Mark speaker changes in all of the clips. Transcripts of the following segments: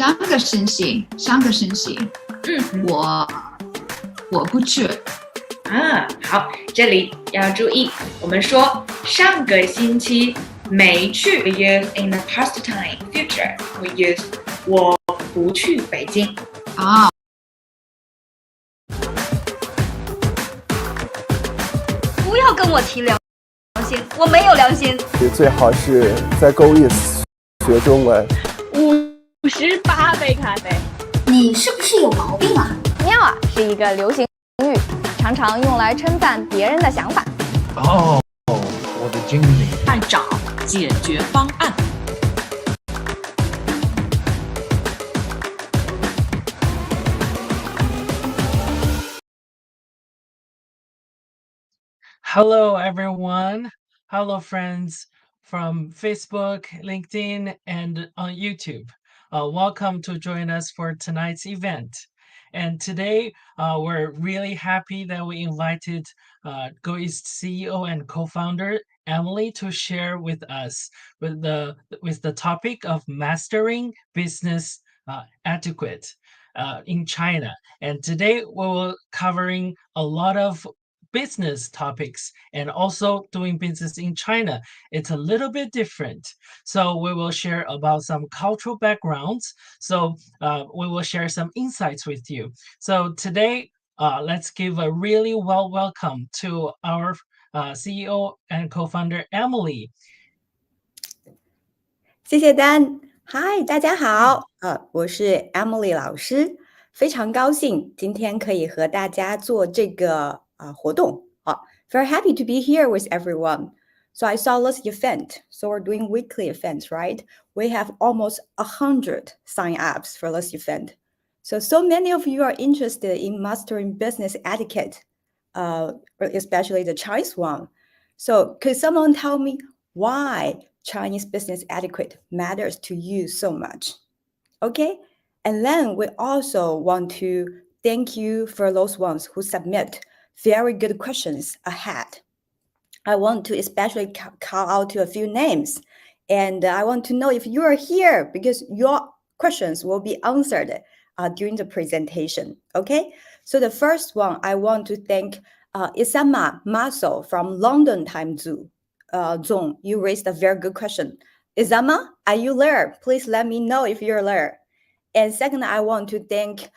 Speaker 1: 三个星期，我不去。
Speaker 2: 好，这里要注意，我们说上个星期没去 we use in the past time. Future we use 我不去北京。
Speaker 3: 不要跟我提良心，我没有良心。
Speaker 4: 最好是在GoEast学中文。
Speaker 5: 58杯咖啡。
Speaker 6: 你是不是有毛病啊？
Speaker 3: 妙啊，是一个流行语，常常用来称赞别人的想法。
Speaker 7: 我的经理
Speaker 8: 在找解决方案。
Speaker 9: Hello, everyone. Hello, friends from Facebook, LinkedIn, and on YouTube. Welcome to join us for tonight's event. And today, we're really happy that we invited GoEast CEO and co-founder Emily to share with us with the topic of mastering business etiquette in China. And today, we will covering a lot of business topics and also doing business in China. It's a little bit different. So we will share about some cultural backgrounds. So we will share some insights with you. So today, let's give a really welcome to our CEO and co-founder Emily.
Speaker 10: 谢谢丹。嗨，大家好，我是 Emily 老师，非常高兴今天可以和大家做这个活动。Very happy to be here with everyone. So I saw this event. So we're doing weekly events, right? We have almost 100 sign-ups for this event. So many of you are interested in mastering business etiquette, especially the Chinese one. So could someone tell me why Chinese business etiquette matters to you so much? Okay, and then we also want to thank you for those ones who submit very good questions ahead. I want to especially call out to a few names, and I want to know if you are here because your questions will be answered during the presentation. Okay, so the first one I want to thank Isama Maso from London time zone. You raised a very good question. Isama, are you there? Please let me know if you're there. And second, I want to thank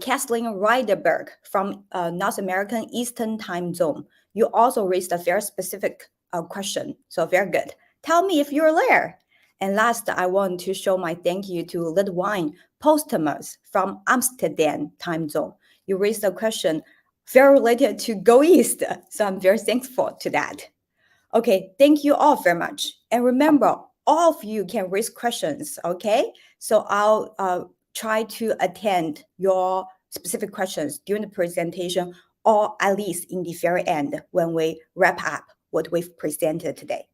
Speaker 10: Kathleen Ryderberg from North American Eastern time zone. You also raised a very specific question, so very good. Tell me if you're there. And last, I want to show my thank you to Lidwine Postmas from Amsterdam time zone. You raised a question very related to GoEast, so I'm very thankful to that. Okay, thank you all very much. And remember, all of you can raise questions, okay? So I'll try to attend your specific questions during the presentation or at least in the very end when we wrap up what we've presented today.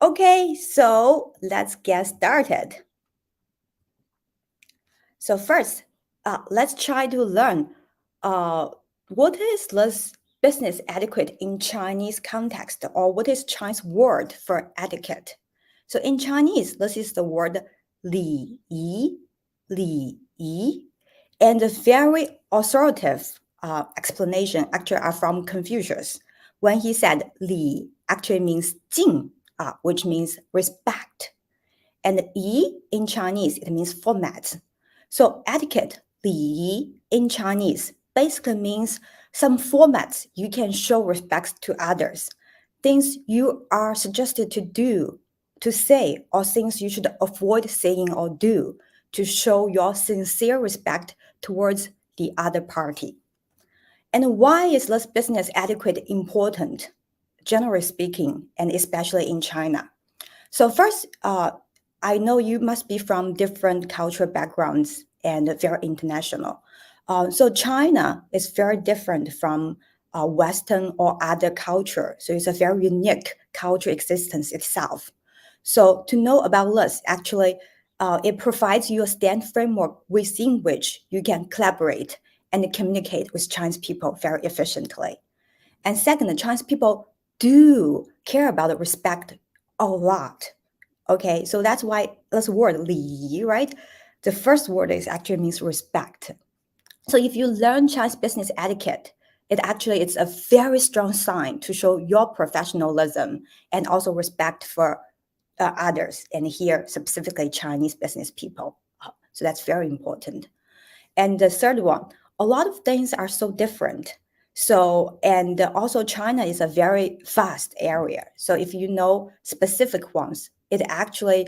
Speaker 10: Okay, so let's get started. So first, let's try to learn what is this business etiquette in Chinese context, or what is Chinese word for etiquette? So in Chinese, this is the word 礼仪, and the very authoritative explanation actually are from Confucius. When he said 礼 actually means 敬, which means respect. And 仪 in Chinese, it means format. So etiquette, 礼仪 in Chinese, basically means some formats you can show respect to others, things you are suggested to do, to say, or things you should avoid saying or do to show your sincere respect towards the other party. And why is this business etiquette important, generally speaking, and especially in China? So first, I know you must be from different cultural backgrounds and very international. So China is very different from Western or other culture. So it's a very unique culture existence itself. So to know about this, actually, it provides you a standard framework within which you can collaborate and communicate with Chinese people very efficiently. And second, the Chinese people do care about respect a lot. Okay, so that's why this word 礼仪, right? the first word is actually means respect. So if you learn Chinese business etiquette, it's a very strong sign to show your professionalism and also respect for others, and here specifically Chinese business people. So that's very important. And the third one, a lot of things are so different. So, and also China is a very vast area. So if you know specific ones, it actually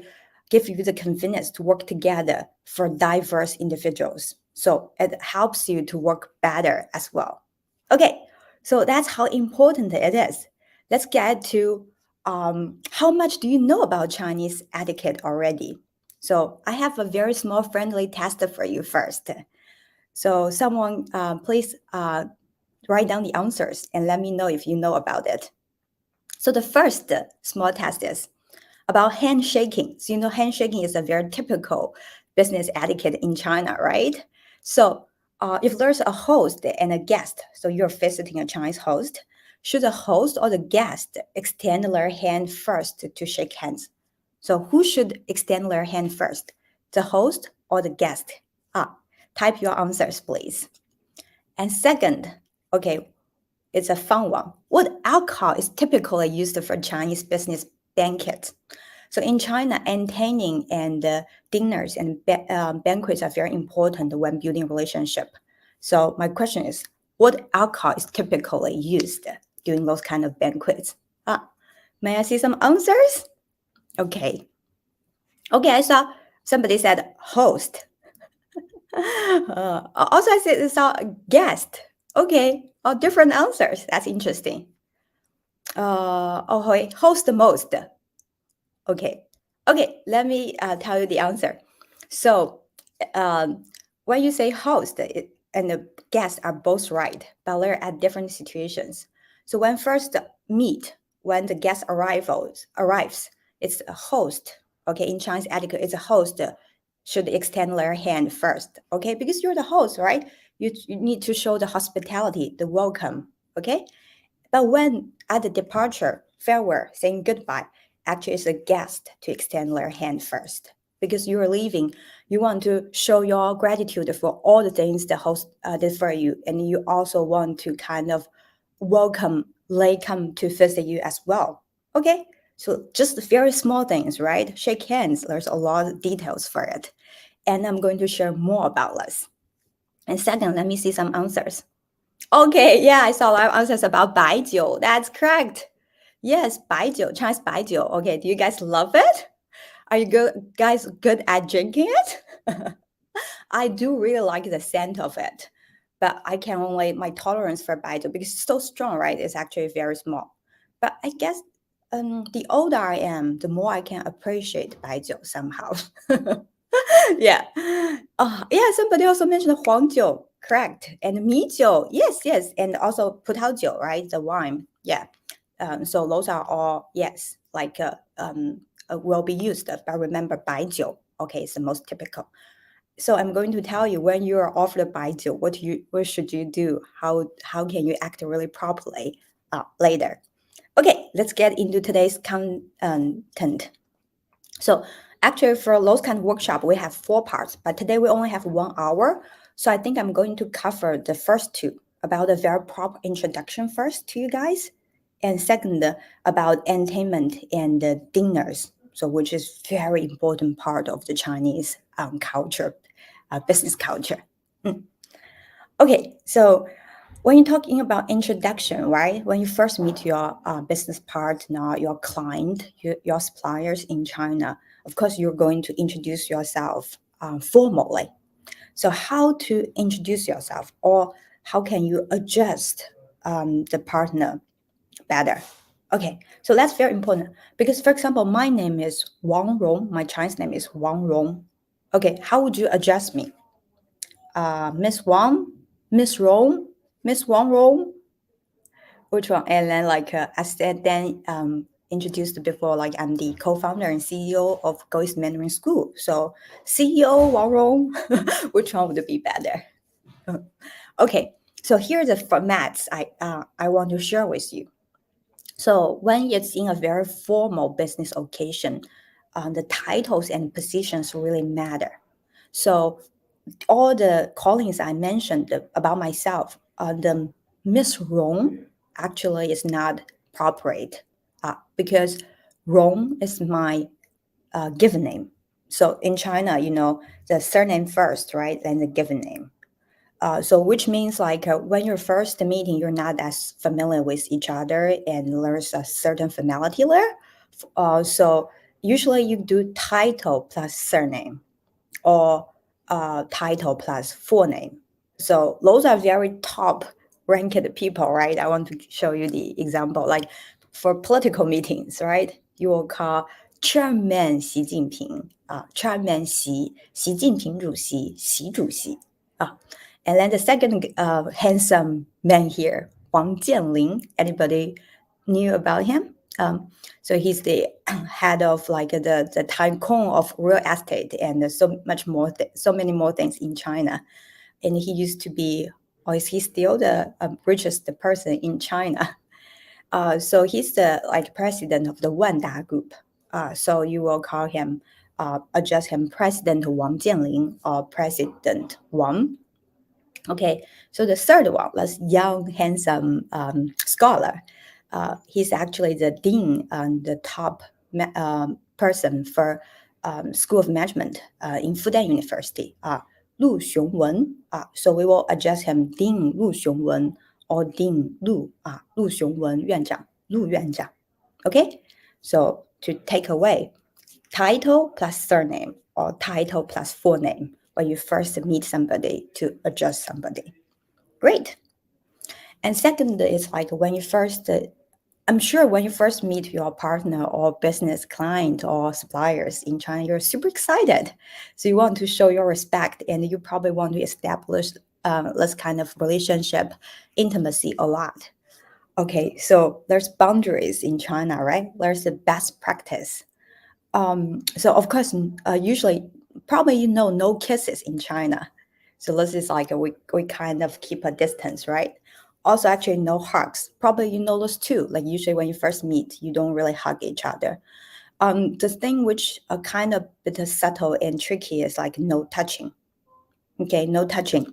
Speaker 10: gives you the convenience to work together for diverse individuals. So it helps you to work better as well. Okay, so that's how important it is. Let's get to how much do you know about Chinese etiquette already? So I have a very small friendly test for you first. So someone please write down the answers and let me know if you know about it. So the first small test is about handshaking. So you know handshaking is a very typical business etiquette in China, right? So if there's a host and a guest, so you're visiting a Chinese host, should the host or the guest extend their hand first to shake hands? So who should extend their hand first, the host or the guest? Type your answers, please. And second, okay, it's a fun one. What alcohol is typically used for Chinese business banquets? So in China, entertaining and dinners and banquets are very important when building relationship. So my question is, what alcohol is typically used during those kind of banquets? May I see some answers? Okay. Okay, I saw somebody said host. Also, I saw guest. Okay, all different answers. That's interesting. Host the most. Okay, let me tell you the answer. So when you say host and the guest are both right, but they're at different situations. So when first meet, when the guest arrives, it's a host. Okay, in Chinese etiquette, it's a host should extend their hand first. Okay, because you're the host, right? You need to show the hospitality, the welcome. Okay, but when at the departure, farewell, saying goodbye, actually it's a guest to extend their hand first. Because you're leaving, you want to show your gratitude for all the things the host did for you. And you also want to kind of welcome they come to visit you as well. Okay, so just very small things, right? Shake hands, there's a lot of details for it. And I'm going to share more about this. And second, let me see some answers. Okay, yeah, I saw a lot of answers about 白酒. That's correct. Yes, 白酒, Chinese 白酒. Okay, do you guys love it? Are you guys good at drinking it? I do really like the scent of it, but I can only, my tolerance for 白酒, because it's so strong, right? It's actually very small. But I guess the older I am, the more I can appreciate 白酒somehow. Yeah. Yeah, somebody also mentioned 黄酒, correct. And 米酒, yes. And also 葡萄酒, right? The wine, yeah. So those are all, yes, like will be used. But remember 白酒, okay, it's the most typical. So I'm going to tell you when you are offered 白酒, what should you do? How can you act really properly later? Okay, let's get into today's content. So actually for those kind of workshop, we have 4 parts, but today we only have 1 hour. So I think I'm going to cover the first 2 about a very proper introduction first to you guys. And second, about entertainment and dinners. So which is very important part of the Chinese culture, business culture. Okay, so when you're talking about introduction, right? When you first meet your business partner, your client, your suppliers in China, of course, you're going to introduce yourself formally. So how to introduce yourself, or how can you adjust the partner better? Okay, so that's very important because, for example, my name is Wang Rong. My Chinese name is Wang Rong. Okay, how would you address me? Miss Wang, Miss Rong, Miss Wang Rong, which one? And then I said, then introduced before, like I'm the co-founder and CEO of GoEast Mandarin School. So CEO Wang Rong, which one would be better? Okay, so here are the formats I want to share with you. So when it's in a very formal business occasion, the titles and positions really matter. So all the callings I mentioned about myself, the Miss Rong actually is not appropriate because Rong is my given name. So in China, the surname first, right? Then the given name. So which means like when you're first meeting, you're not as familiar with each other and there's a certain familiarity there. So usually you do title plus surname or title plus full name. So those are very top ranked people, right? I want to show you the example. Like for political meetings, right? You will call Chairman Xi Jinping, Chairman Xi Jinping 主席, Xi 主席. And then the second handsome man here, Wang Jianling. Anybody knew about him? So he's the head of like the tycoon of real estate and so many more things in China. And he used to be, or is he still the richest person in China? So he's the like president of the Wanda Group. So you will call him, address him President Wang Jianling or President Wang. Okay, so the third one was young, handsome scholar. He's actually the dean and the top person for School of Management in Fudan University, Lu Xiongwen. So we will address him Dean Lu Xiongwen or Dean Lu, Lu Xiongwen 院长, Lu 院长. Okay, so to take away, title plus surname or title plus full name when you first meet somebody to address somebody. Great. And second is like when you first, I'm sure when you first meet your partner or business client or suppliers in China, you're super excited. So you want to show your respect and you probably want to establish this kind of relationship, intimacy a lot. Okay, so there's boundaries in China, right? There's the best practice. So of course, usually, probably no kisses in China. So this is like we kind of keep a distance, right? Also, actually, no hugs. Probably you know those too. Like usually when you first meet, you don't really hug each other. The thing which kind of bit subtle and tricky is like no touching. Okay, no touching.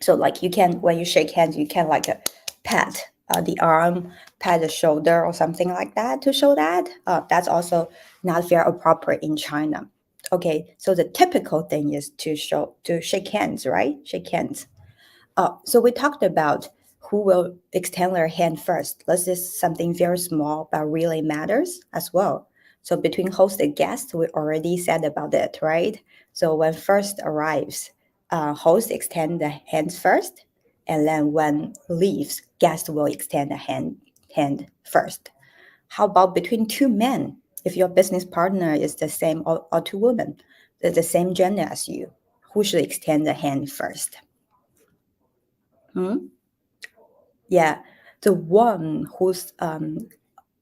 Speaker 10: So like you can, when you shake hands, you can like pat the arm, pat the shoulder or something like that to show that. That's also not very appropriate in China. Okay, so the typical thing is to shake hands, right? Shake hands. So we talked about who will extend their hand first. This is something very small but really matters as well. So between host and guest, we already said about it, right? So when first arrives, host extend the hands first, and then when leaves, guest will extend the hand first. How about between two men? If your business partner is the same or two women, the same gender as you, who should extend the hand first? Yeah, the one who's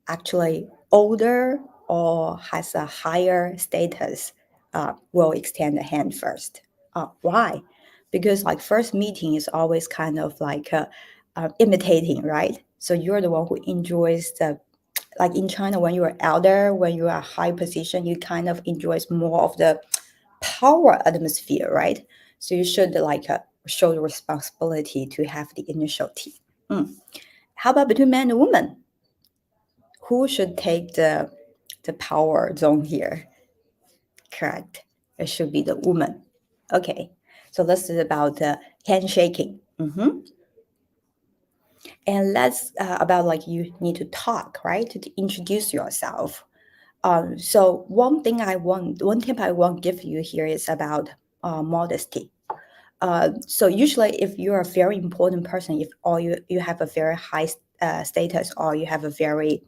Speaker 10: actually older or has a higher status will extend the hand first. Why? Because like first meeting is always kind of like imitating, right? So you're the one who enjoys like in China, when you're elder, when you are high position, you kind of enjoys more of the power atmosphere, right? So you should like show the responsibility to have the initiative. How about between man and woman? Who should take the power zone here? Correct. It should be the woman. Okay. So this is about handshaking. And that's about like you need to talk, right? To introduce yourself. So one tip I want to give you here is about modesty. So usually if you're a very important person, or you have a very high status, or you have a very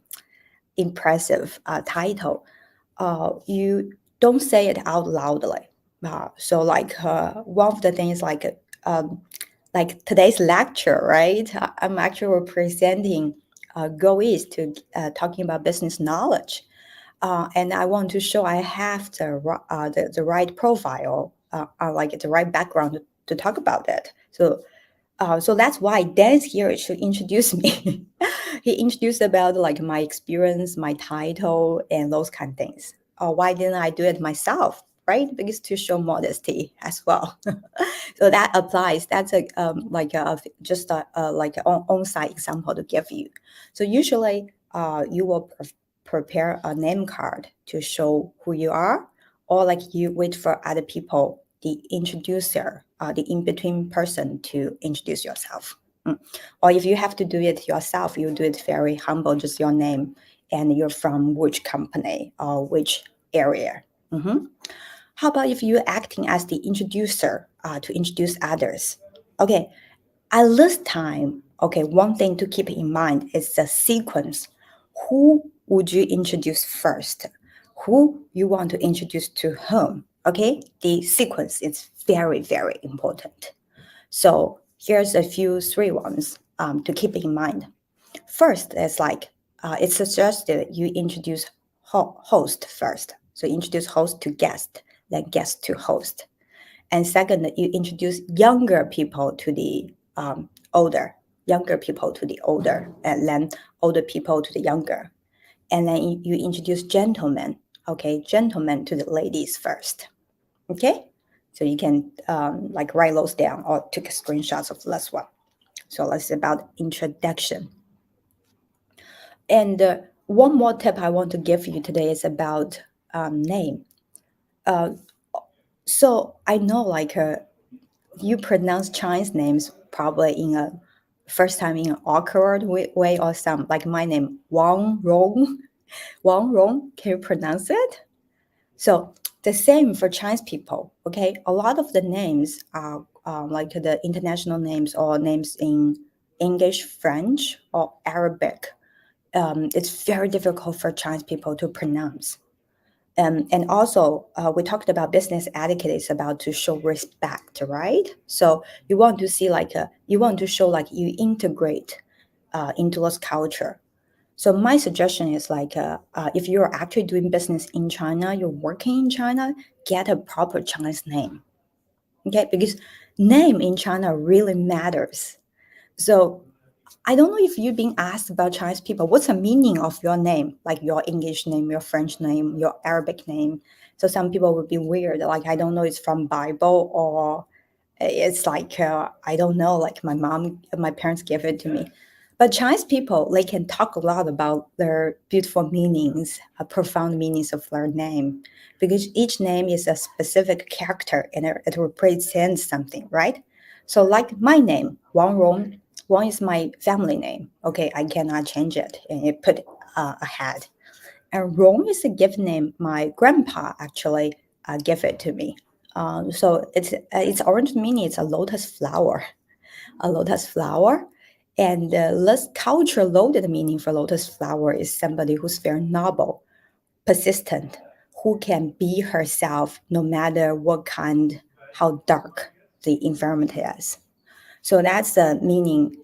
Speaker 10: impressive title, you don't say it out loudly. So like one of the things like today's lecture, right? I'm actually presenting GoEast to talking about business knowledge. And I want to show I have the right profile, like the right background to talk about it. So that's why Dan's here should introduce me. He introduced about like my experience, my title, and those kind of things. Why didn't I do it myself? right? Because to show modesty as well. So that applies. That's a just like an on-site example to give you. So usually you will prepare a name card to show who you are, or like you wait for other people, the introducer, the in-between person to introduce yourself. Or if you have to do it yourself, you do it very humble, just your name and you're from which company or which area. How about if you're acting as the introducer to introduce others? Okay, at this time, okay, one thing to keep in mind is the sequence. Who would you introduce first? Who you want to introduce to whom? Okay, the sequence is very, very important. So here's a few three ones to keep in mind. First, it's like it's suggested you introduce host first. So introduce host to guest, then guest to host. And second, you introduce younger people to the older, and then older people to the younger. And then you introduce gentlemen, okay, gentlemen to the ladies first, okay? So you can like write those down or take screenshots of this one. So that's about introduction. And one more tip I want to give you today is about name. So I know like you pronounce Chinese names probably in a first time in an awkward way or some, like my name, Wang Rong. Wang Rong, can you pronounce it? So the same for Chinese people, okay? A lot of the names are like the international names or names in English, French, or Arabic. It's very difficult for Chinese people to pronounce. And also, we talked about business etiquette is about to show respect, right? So you want to see you want to show like you integrate into this culture. So my suggestion is if you're actually doing business in China, you're working in China, get a proper Chinese name, okay? Because name in China really matters. So I don't know if you've been asked about Chinese people, what's the meaning of your name? Like your English name, your French name, your Arabic name. So some people would be weird. Like, I don't know, it's from Bible or it's like, I don't know, like my parents gave it to me. But Chinese people, they can talk a lot about their beautiful meanings, profound meanings of their name, because each name is a specific character and it represents something, right? So like my name, Wang Rong, Wang is my family name. Okay, I cannot change it, and it put ahead. And Rong is a gift name. My grandpa actually gave it to me. So its origin meaning is a lotus flower, and this culture loaded meaning for lotus flower is somebody who's very noble, persistent, who can be herself no matter what kind, how dark the environment is. So that's the meaning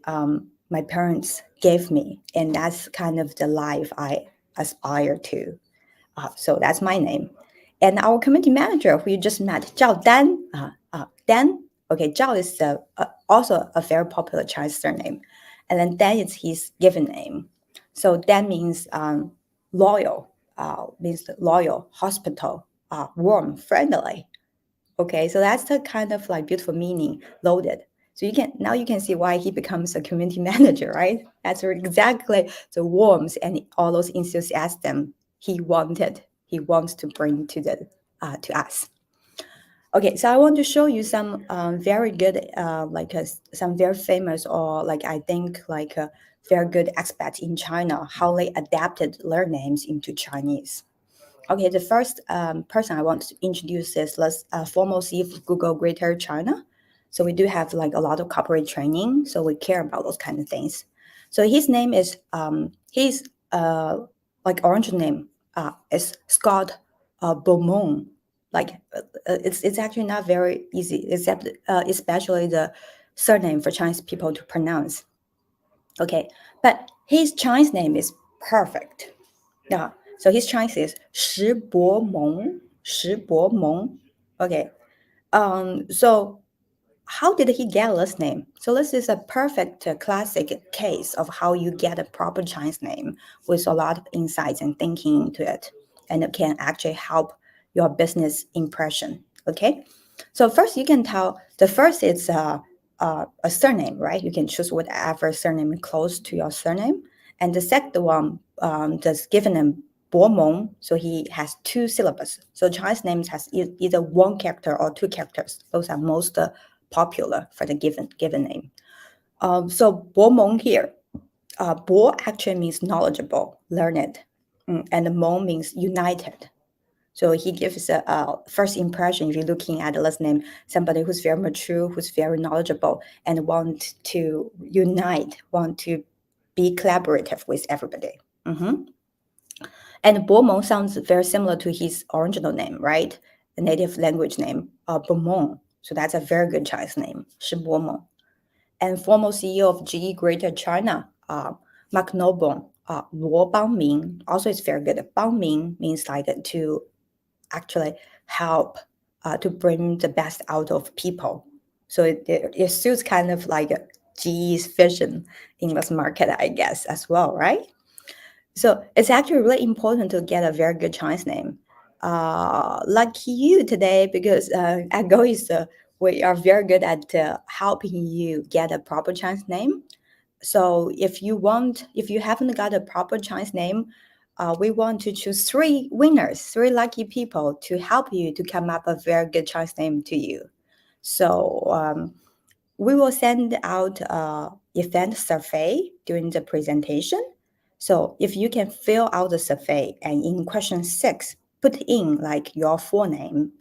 Speaker 10: my parents gave me, and that's kind of the life I aspire to. So that's my name. And our community manager, who you just met, Zhao Dan. Dan, okay, Zhao is also a very popular Chinese surname. And then Dan is his given name. So Dan means loyal, hospital, warm, friendly. Okay, so that's the kind of like beautiful meaning loaded. So you can see why he becomes a community manager, right? That's exactly the warmth and all those enthusiasm he wants to bring to us. Okay, so I want to show you some very good, some very famous or I think very good expats in China, how they adapted their names into Chinese. Okay, the first person I want to introduce is let's formal see if Google Greater China. So we do have a lot of corporate training, so we care about those kind of things. So his name is his original name is Scott Beaumont. It's actually not very easy, except especially the surname for Chinese people to pronounce. Okay, but his Chinese name is perfect. Yeah. So his Chinese is 石伯蒙. Okay. So how did he get this name? So this is a perfect classic case of how you get a proper Chinese name with a lot of insights and thinking into it. And it can actually help your business impression. Okay, so first you can tell the first is a surname, right? You can choose whatever surname close to your surname, and the second one just given him Bo Meng, so he has 2 syllables. So Chinese names has either 1 character or 2 characters. Those are most popular for the given name. So Bo Meng here, Bo actually means knowledgeable, learned, and Meng means united. So he gives a first impression if you're looking at the last name, somebody who's very mature, who's very knowledgeable, and want to unite, want to be collaborative with everybody. And Bo Meng sounds very similar to his original name, right? The native language name, Bo Meng. So that's a very good Chinese name, Shi Bo Meng. And former CEO of GE Greater China, Mark Nobon, Luo Bangming, also is very good. Bangming means like to actually help to bring the best out of people. So it suits kind of like GE's vision in this market, I guess, as well, right? So it's actually really important to get a very good Chinese name. Like you today, because at GoEast, we are very good at helping you get a proper Chinese name. So if you haven't got a proper Chinese name, we want to choose 3 winners, 3 lucky people to help you to come up a very good Chinese name to you. So we will send out an event survey during the presentation. So if you can fill out the survey and in question 6, put in like your full name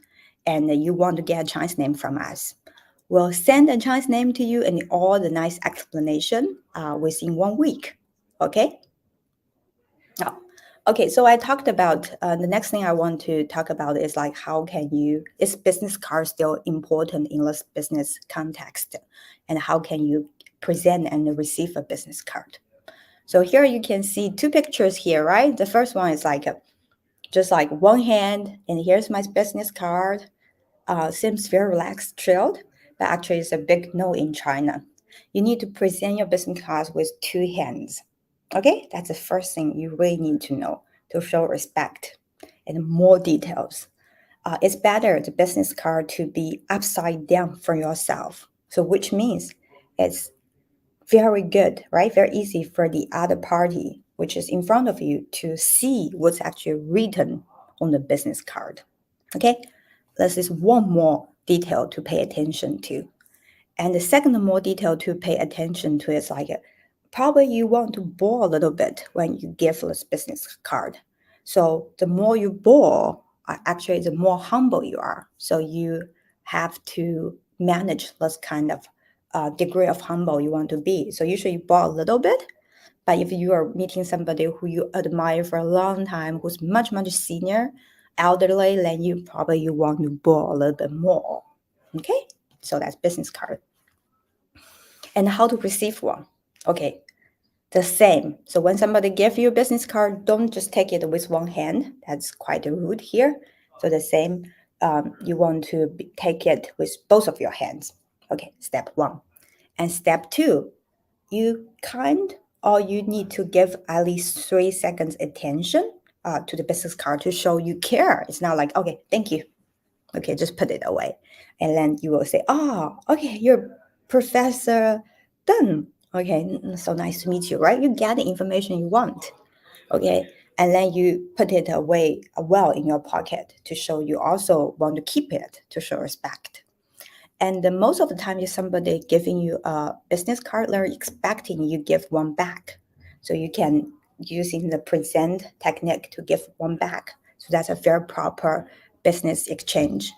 Speaker 10: and you want to get a Chinese name from us. We'll send a Chinese name to you and all the nice explanation within 1 week. Okay? Now, okay, so I talked about the next thing I want to talk about is like is business card still important in this business context? And how can you present and receive a business card? So here you can see 2 pictures here, right? The first one is like just like one hand, and here's my business card. Seems very relaxed, chilled, but actually it's a big no in China. You need to present your business cards with 2 hands. Okay, that's the first thing you really need to know to show respect and more details. It's better the business card to be upside down for yourself. So which means it's very good, right? Very easy for the other party, which is in front of you, to see what's actually written on the business card. Okay, this is one more detail to pay attention to. And the second more detail to pay attention to is like probably you want to bore a little bit when you give this business card. So the more you bore, actually the more humble you are. So you have to manage this kind of degree of humble you want to be. So usually you bore a little bit, but if you are meeting somebody who you admire for a long time, who's much, much senior, elderly, then you want to bore a little bit more. Okay, so that's business card. And how to receive one? Okay, the same. So when somebody gives you a business card, don't just take it with one hand. That's quite rude here. So the same, you want to take it with both of your hands. Okay, step 1. And step 2, you need to give at least 3 seconds attention to the business card to show you care. It's not like, okay, thank you. Okay, just put it away. And then you will say, okay, you're Professor Deng. Okay, so nice to meet you, right? You get the information you want. Okay, and then you put it away well in your pocket to show you also want to keep it to show respect. And most of the time, if somebody giving you a business card, they're expecting you give one back. So you can using the present technique to give one back. So that's a very proper business exchange.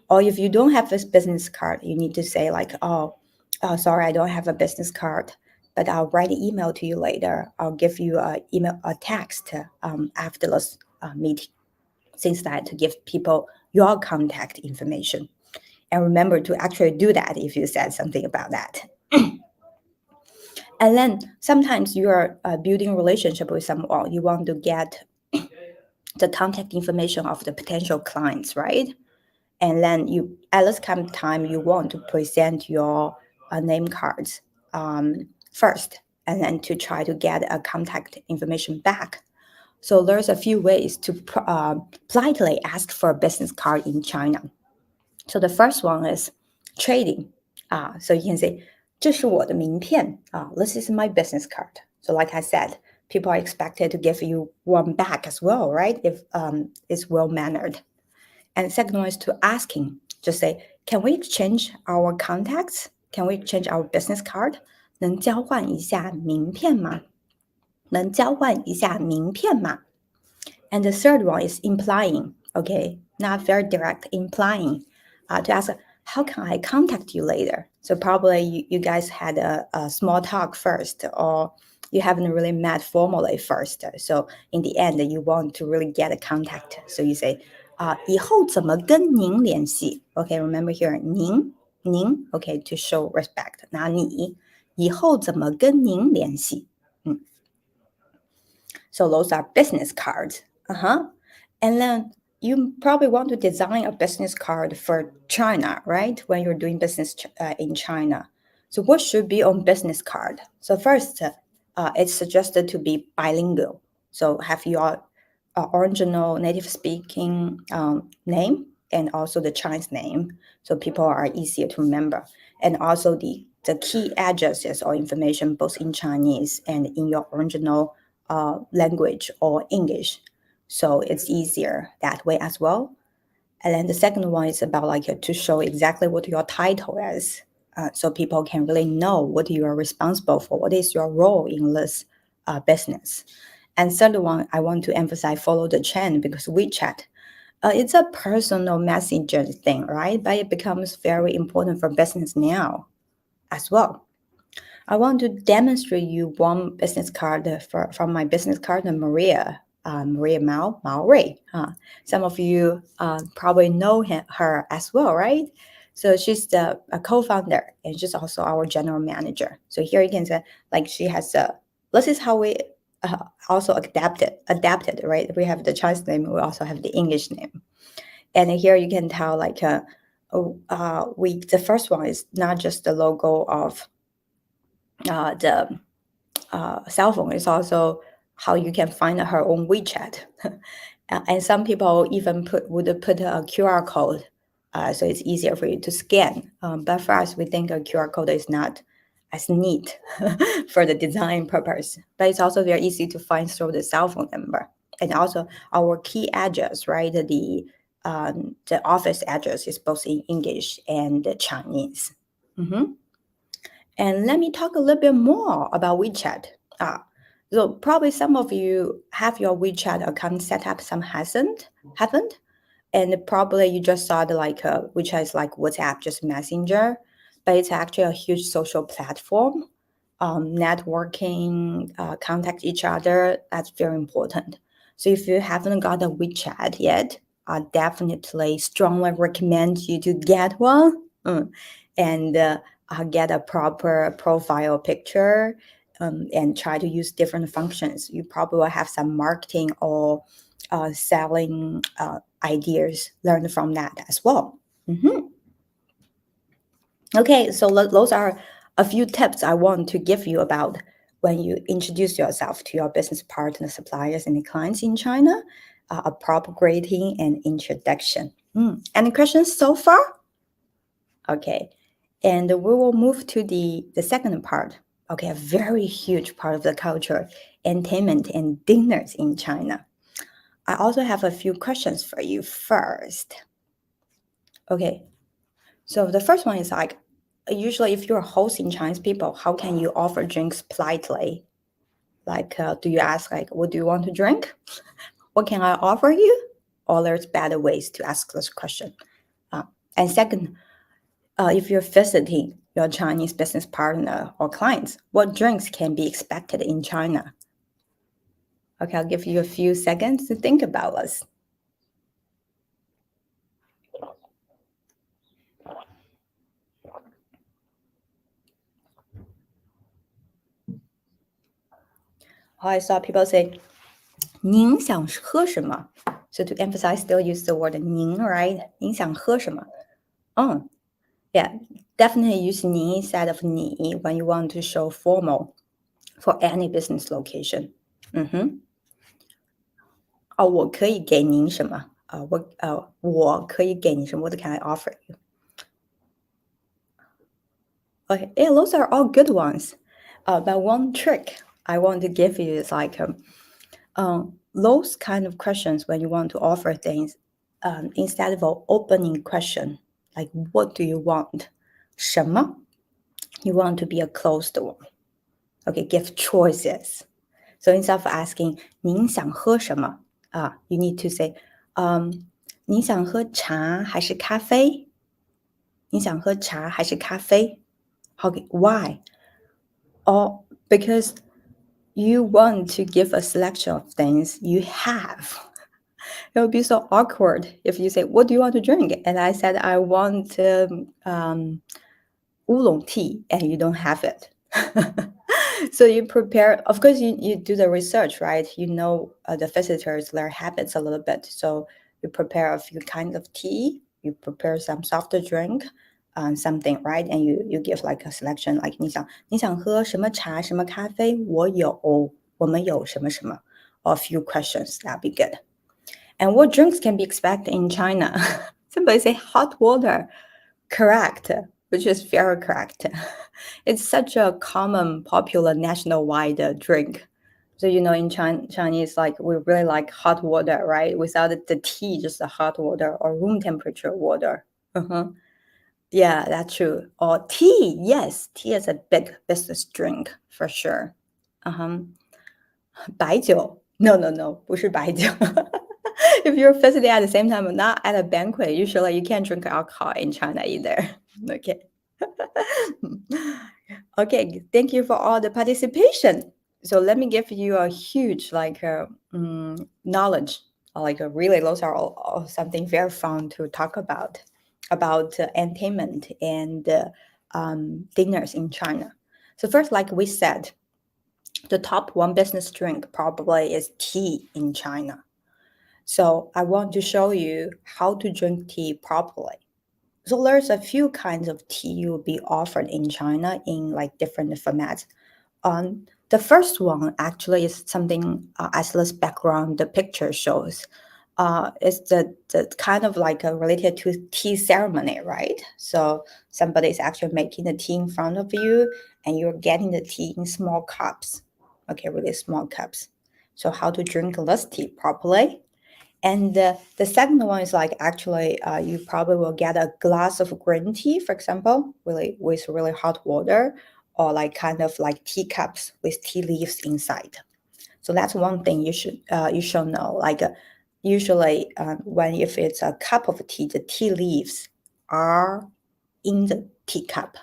Speaker 10: Or if you don't have this business card, you need to say like, sorry, I don't have a business card, but I'll write an email to you later. I'll give you a text after this meeting. Since that, to give people your contact information. And remember to actually do that if you said something about that. And then sometimes you are building a relationship with someone. You want to get the contact information of the potential clients, right? And then you, at this kind of time, you want to present your name cards first, and then to try to get a contact information back. So there's a few ways to politely ask for a business card in China. So the first one is trading. So you can say, 这是我的名片. This is my business card. So like I said, people are expected to give you one back as well, right? If it's well-mannered. And the second one is to asking. Just say, can we exchange our contacts? Can we exchange our business card? 能交换一下名片吗？能交换一下名片吗？ And the third one is implying, okay? Not very direct, implying. To ask, how can I contact you later? So probably you guys had a small talk first, or you haven't really met formally first. So in the end, you want to really get a contact. So you say, 以后怎么跟您联系? Okay, remember here, 您, okay, to show respect. 那你以后怎么跟您联系? So those are business cards. And then you probably want to design a business card for China, right? When you're doing business in China. So what should be on business card? So first, it's suggested to be bilingual. So have your original native speaking name and also the Chinese name. So people are easier to remember. And also the key addresses or information both in Chinese and in your original language or English. So it's easier that way as well. And then the second one is about like to show exactly what your title is. So people can really know what you are responsible for, what is your role in this business. And third one, I want to emphasize follow the trend because WeChat, it's a personal messenger thing, right? But it becomes very important for business now as well. I want to demonstrate you one business card from my business card, Maria Mao Rui. Some of you probably know her as well, right? So she's a co-founder and she's also our general manager. So here you can say like she has this is how we also adapted, right? We have the Chinese name, we also have the English name. And here you can tell like the first one is not just the logo of the cell phone, is also how you can find her own WeChat. And some people even would put a QR code, so it's easier for you to scan. But for us, we think a QR code is not as neat for the design purpose. But it's also very easy to find through the cell phone number. And also our key address, right? The office address is both in English and Chinese. And let me talk a little bit more about WeChat. So probably some of you have your WeChat account set up, some haven't. And probably you just saw the WeChat is like WhatsApp, just messenger, but it's actually a huge social platform. Networking, contact each other, that's very important. So if you haven't got a WeChat yet, I definitely strongly recommend you to get one and get a proper profile picture and try to use different functions. You probably will have some marketing or selling ideas learned from that as well. Okay, so those are a few tips I want to give you about when you introduce yourself to your business partners, suppliers, and clients in China, a proper greeting and introduction. Any questions so far? Okay, and we will move to the second part. Okay, a very huge part of the culture, entertainment and dinners in China. I also have a few questions for you first. Okay, so the first one is like, usually if you're hosting Chinese people, how can you offer drinks politely? Like, do you ask like, what do you want to drink? What can I offer you? Or there's better ways to ask this question. And second, if you're visiting your Chinese business partner or clients, what drinks can be expected in China? Okay, I'll give you a few seconds to think about this. I saw people say, 您想喝什么? So to emphasize, still use the word 您, right? 您想喝什么? Yeah, definitely use 您 instead of 你 when you want to show formal for any business location. 我可以给您什么？我可以给你什么？What can I offer you? Okay, yeah, those are all good ones. But one trick I want to give you is like those kind of questions when you want to offer things, instead of an opening question, like what do you want? 什么? You want to be a closed one. Okay, give choices. So instead of asking 您想喝什么? You need to say 您想喝茶还是咖啡? 你想喝茶还是咖啡? Okay, why? Because you want to give a selection of things you have. It would be so awkward if you say, what do you want to drink? And I said, I want oolong tea, and you don't have it. So you prepare, of course, you do the research, right? You know the visitors, their habits a little bit. So you prepare a few kinds of tea, you prepare some softer drink, something, right? And you give like a selection, like 你想喝什么茶什么咖啡？我们有什么什么？ Or a few questions, that'd be good. And what drinks can be expected in China? Somebody say hot water. Correct, which is very correct. It's such a common, popular national-wide drink. So, in Chinese, like we really like hot water, right? Without the tea, just the hot water or room temperature water. Yeah, that's true. Or tea, yes, tea is a big business drink for sure. 白酒 No, 不是白酒。If you're visiting at the same time, not at a banquet, usually you can't drink alcohol in China either. Okay. Okay, thank you for all the participation. So let me give you a huge knowledge, really those are all something very fun to talk about entertainment and dinners in China. So first, like we said, the top one business drink probably is tea in China. So I want to show you how to drink tea properly. So there's a few kinds of tea you will be offered in China in like different formats. The first one actually is something as this background the picture shows. It's the kind of like related to tea ceremony, right? So somebody's actually making the tea in front of you and you're getting the tea in small cups. Okay, really small cups. So how to drink this tea properly. And the second one is like actually you probably will get a glass of green tea, for example, with really hot water, or like kind of like teacups with tea leaves inside. So that's one thing you should know. Like usually if it's a cup of tea, the tea leaves are in the teacup.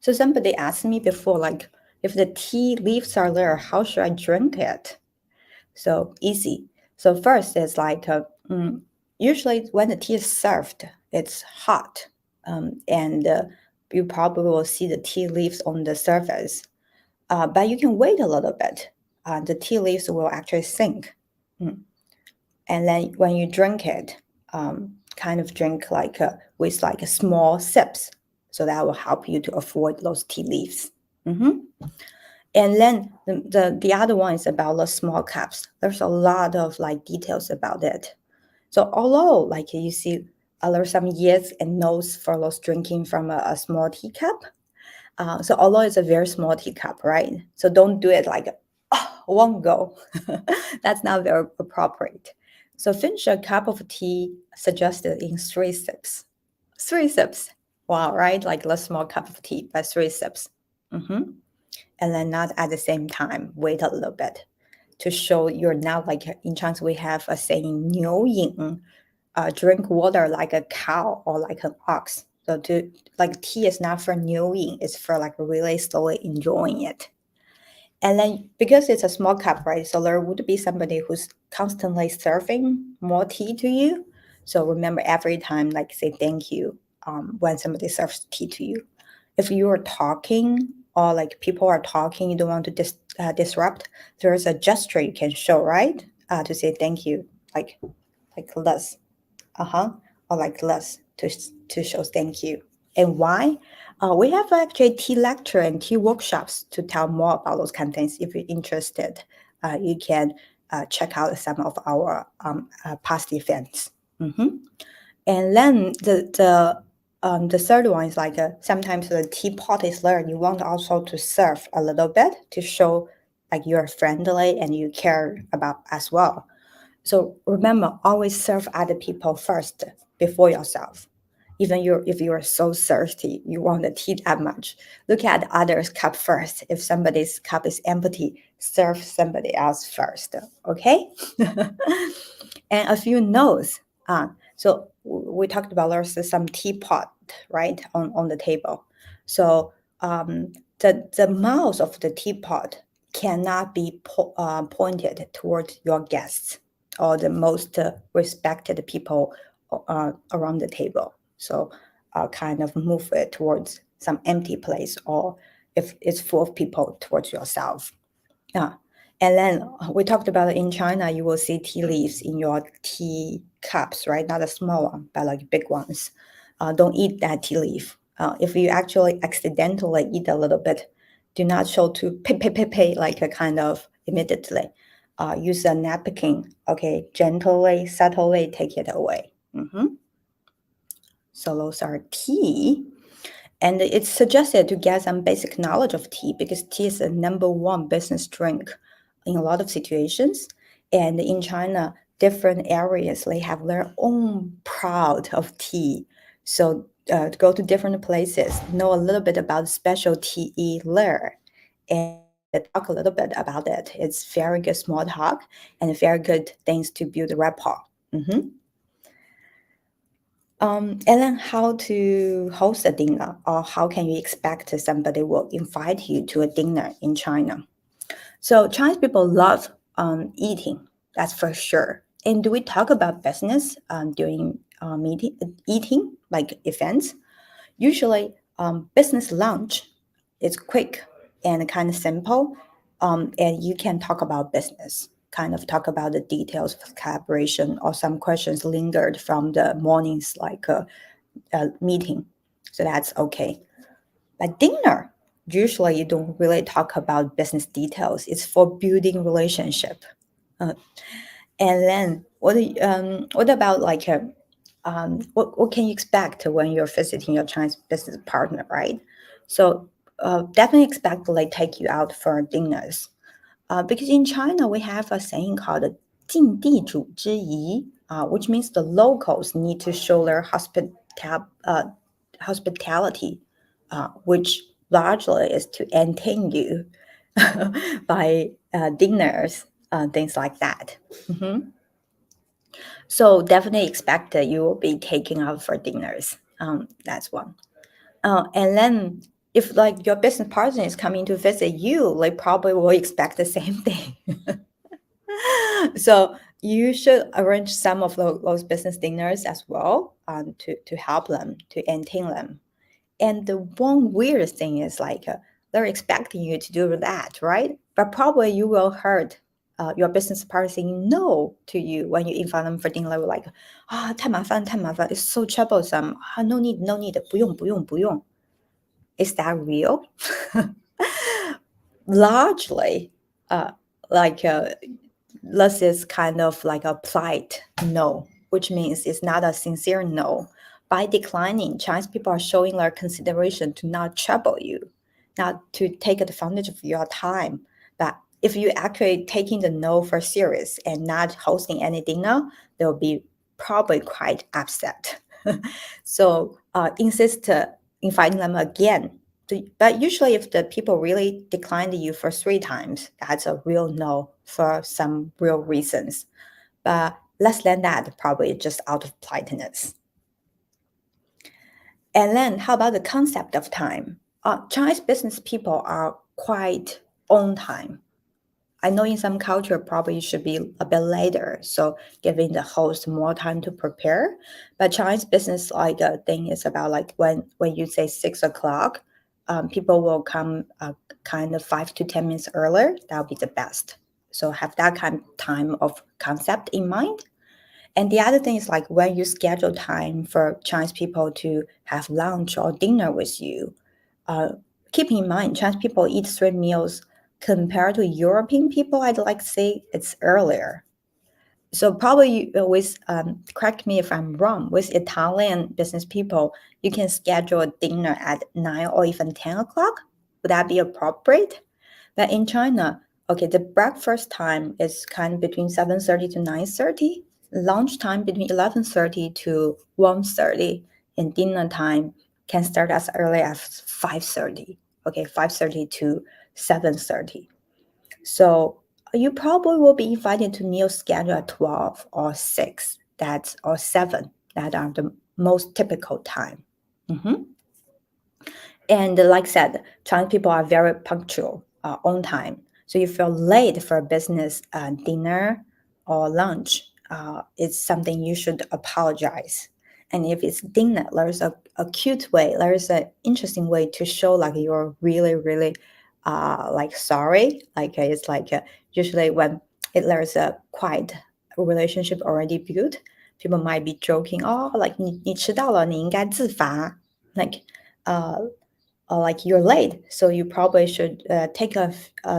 Speaker 10: So somebody asked me before, like if the tea leaves are there, how should I drink it? So easy. So first is like usually when the tea is served, it's hot, and you probably will see the tea leaves on the surface. But you can wait a little bit. The tea leaves will actually sink. And then when you drink it, kind of drink like with like a small sips. So that will help you to avoid those tea leaves. And then the other one is about the small cups. There's a lot of like details about it. So although like you see there's some yes and no's for those drinking from a small teacup. So although it's a very small teacup, right? So don't do it like one go. That's not very appropriate. So finish a cup of tea suggested in 3 sips. 3 sips. Wow, right? Like a small cup of tea, but 3 sips. And then not at the same time, wait a little bit to show you're not like in Chinese we have a saying 牛饮, drink water like a cow or like an ox. So like tea is not for 牛饮, it's for like really slowly enjoying it. And then because it's a small cup, right? So there would be somebody who's constantly serving more tea to you. So remember every time like say thank you when somebody serves tea to you. If you are talking or like people are talking, you don't want to disrupt, there's a gesture you can show, right? To say thank you, like this, or like this to show thank you. And why? We have actually tea lecture and tea workshops to tell more about those kind of things. If you're interested, you can check out some of our past events. And then the third one is like sometimes the teapot is there. You want also to serve a little bit to show like you're friendly and you care about as well. So remember, always serve other people first before yourself. Even if you're so thirsty, you want the tea that much. Look at others' cup first. If somebody's cup is empty, serve somebody else first. Okay? And a few no's. So we talked about there's some teapot, right, on the table. So the mouth of the teapot cannot be pointed towards your guests or the most respected people around the table. So kind of move it towards some empty place, or if it's full of people, towards yourself. And then we talked about in China, you will see tea leaves in your tea cups, right? Not a small one, but like big ones. Don't eat that tea leaf. If you actually accidentally eat a little bit, do not show to pay, like a kind of immediately. Use a napkin, okay? Gently, subtly take it away. So those are tea. And it's suggested to get some basic knowledge of tea because tea is the #1 business drink in a lot of situations. And in China, different areas, they have their own proud of tea. So go to different places, know a little bit about special tea there, and talk a little bit about it. It's very good small talk and very good things to build rapport. And then how to host a dinner, or how can you expect somebody will invite you to a dinner in China? So Chinese people love eating, that's for sure. And do we talk about business during eating, like events? Usually, business lunch is quick and kind of simple, and you can talk about business, kind of talk about the details of collaboration, or some questions lingered from the morning's like meeting. So that's okay. But dinner, usually you don't really talk about business details. It's for building relationship. And then what about like what can you expect when you're visiting your Chinese business partner, right? So definitely expect they take you out for dinners. Because in China, we have a saying called 尽地主之谊, which means the locals need to show their hospitality, which largely is to entertain you by dinners, things like that. So definitely expect that you will be taken out for dinners. That's one. And then if like your business partner is coming to visit you, they probably will expect the same thing. So you should arrange some of those business dinners as well to help them, to entertain them. And the one weird thing is like they're expecting you to do that, right? But probably you will hurt your business partner saying no to you when you invite them for dinner. They were like, 太麻烦, it's so troublesome. No need, 不用. Is that real? Largely, this is kind of like a polite no, which means it's not a sincere no. By declining, Chinese people are showing their consideration to not trouble you, not to take advantage of your time. But if you actually taking the no for serious and not hosting any dinner, they'll be probably quite upset. So insist inviting them again. But usually if the people really declined you for 3 times, that's a real no for some real reasons. But less than that, probably just out of politeness. And then how about the concept of time? Chinese business people are quite on time. I know in some culture probably should be a bit later, so giving the host more time to prepare. But Chinese business like thing is about like when you say 6 o'clock, people will come kind of 5 to 10 minutes earlier. That'll be the best. So have that kind of time of concept in mind. And the other thing is like when you schedule time for Chinese people to have lunch or dinner with you, keep in mind Chinese people eat 3 meals compared to European people, I'd like to say it's earlier. So probably with, correct me if I'm wrong, with Italian business people, you can schedule a dinner at 9 or even 10 o'clock. Would that be appropriate? But in China, okay, the breakfast time is kind of between 7:30 to 9:30, lunch time between 11:30 to 1:30, and dinner time can start as early as 5:30. Okay, 5:30 to 7:30. So you probably will be invited to meal schedule at 12 or 6, or 7. That are the most typical time. And like I said, Chinese people are very punctual on time. So if you're late for a business dinner or lunch, it's something you should apologize. And if it's dinner, there's a cute way, there's an interesting way to show like you're really, really like sorry. Like it's like usually when there's a quiet relationship already built, people might be joking, oh, like 你迟到了，你应该自罚. Like like you're late, so you probably should take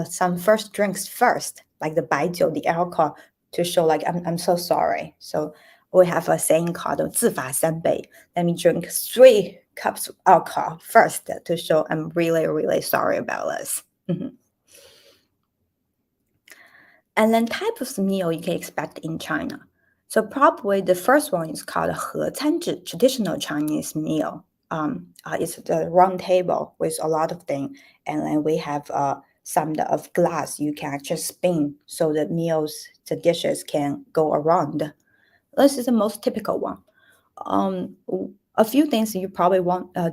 Speaker 10: some first drinks first, like the baijiu, the alcohol, to show like I'm so sorry. So we have a saying called 自罚3杯. Let me drink 3 cups of alcohol first to show I'm really, really sorry about this. And then type of meal you can expect in China. So probably the first one is called 和餐制, traditional Chinese meal. It's the round table with a lot of things, and then we have some of glass you can actually spin so the meals, the dishes can go around. This is the most typical one. A few things you probably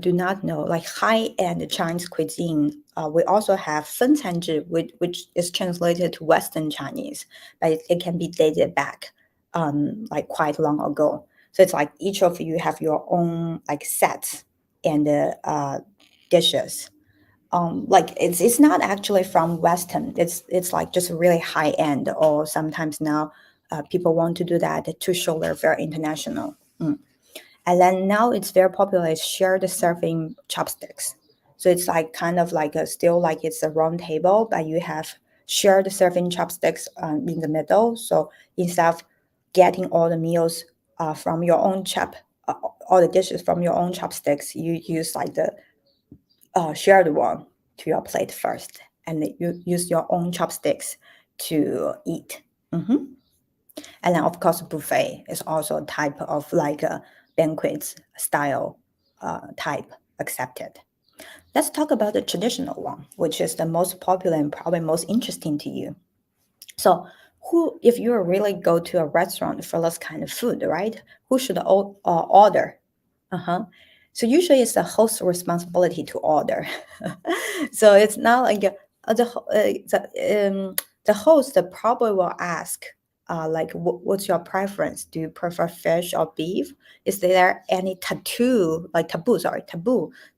Speaker 10: do not know, like high-end Chinese cuisine. We also have 分餐制, which is translated to Western Chinese, but it can be dated back like quite long ago. So it's like each of you have your own like sets and dishes. Like it's not actually from Western. It's like just really high end, or sometimes now people want to do that to show they're very international. And then now it's very popular is shared serving chopsticks. So it's like kind of like still like it's a round table, but you have shared serving chopsticks in the middle. So instead of getting all the meals from your own all the dishes from your own chopsticks, you use like the shared one to your plate first, and you use your own chopsticks to eat. And then of course buffet is also a type of like a banquet style type accepted. Let's talk about the traditional one, which is the most popular and probably most interesting to you. So if you really go to a restaurant for this kind of food, right? Who should order? So usually it's the host's responsibility to order. So it's not like the host probably will ask, like, what's your preference? Do you prefer fish or beef? Is there any taboo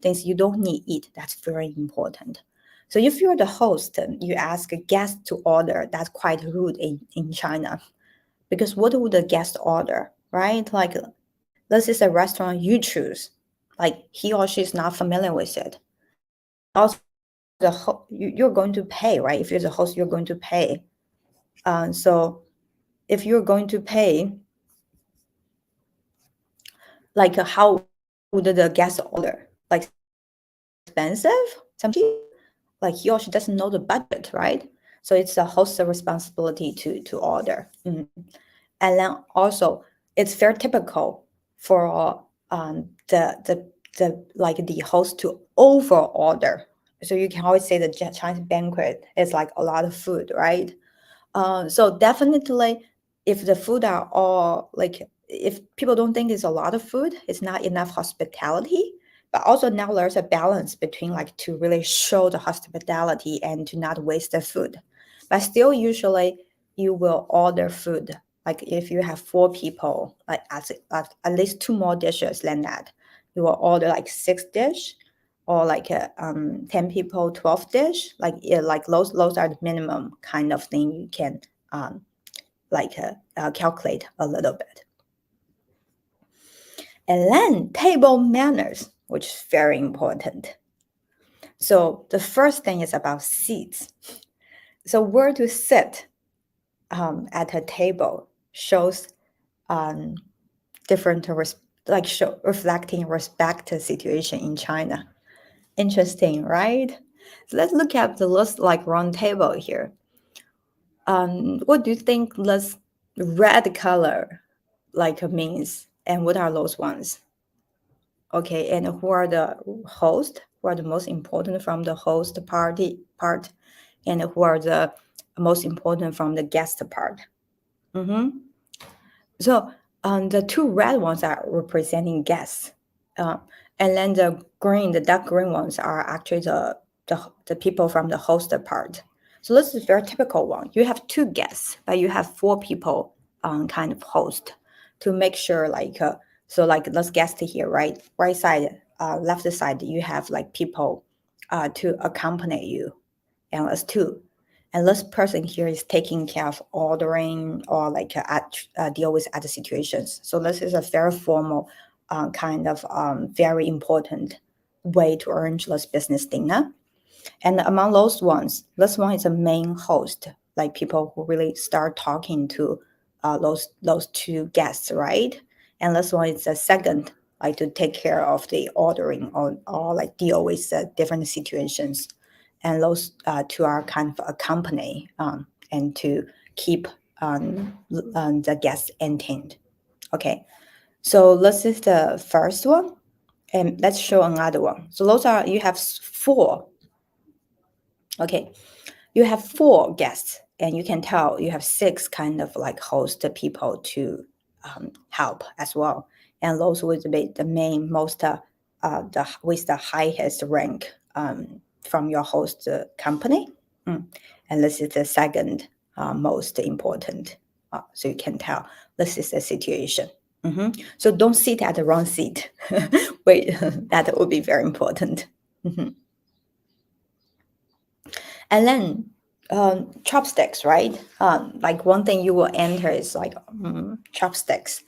Speaker 10: things you don't need to eat? That's very important. So if you're the host, you ask a guest to order, that's quite rude in China. Because what would the guest order, right? Like, this is a restaurant you choose. Like, he or she is not familiar with it. Also, you're going to pay, right? If you're the host, you're going to pay. So if you're going to pay, like how would the guest order? Like expensive? Something like he or she doesn't know the budget, right? So it's the host's responsibility to order. And then also it's very typical for the host to over order. So you can always say the Chinese banquet is like a lot of food, right? So definitely, if the food are all like, if people don't think it's a lot of food, it's not enough hospitality. But also now there's a balance between like to really show the hospitality and to not waste the food. But still, usually you will order food. Like if you have 4 people, like at least 2 more dishes than that, you will order like 6 dish, or like 10 people, 12 dish. Like those are the minimum kind of thing you can calculate a little bit. And then table manners, which is very important. So the first thing is about seats. So where to sit at a table shows different reflecting respect situation in China. Interesting, right? So let's look at the list like round table here. What do you think this red color like means, and what are those ones? Okay, and who are the host? Who are the most important from the host party part, and who are the most important from the guest part? So the two red ones are representing guests, and then the dark green ones are actually the people from the host part. So this is very typical one. You have two guests, but you have four people kind of host to make sure let's guest here, right side, left side, you have like people to accompany you, and that's two. And this person here is taking care of ordering or deal with other situations. So this is a very formal very important way to arrange this business dinner. And among those ones, this one is a main host, like people who really start talking to those two guests, right? And this one is the second, like to take care of the ordering or like deal with different situations. And those two are kind of accompany and to keep the guests entertained. Okay, so this is the first one, and let's show another one. So those are, you have four. Okay, you have four guests, and you can tell you have six kind of like host people to help as well. And those would be the main most with the highest rank from your host company. And this is the second most important. So you can tell this is the situation. So don't sit at the wrong seat. Wait, that would be very important. And then chopsticks, right? Like one thing you will enter is like chopsticks.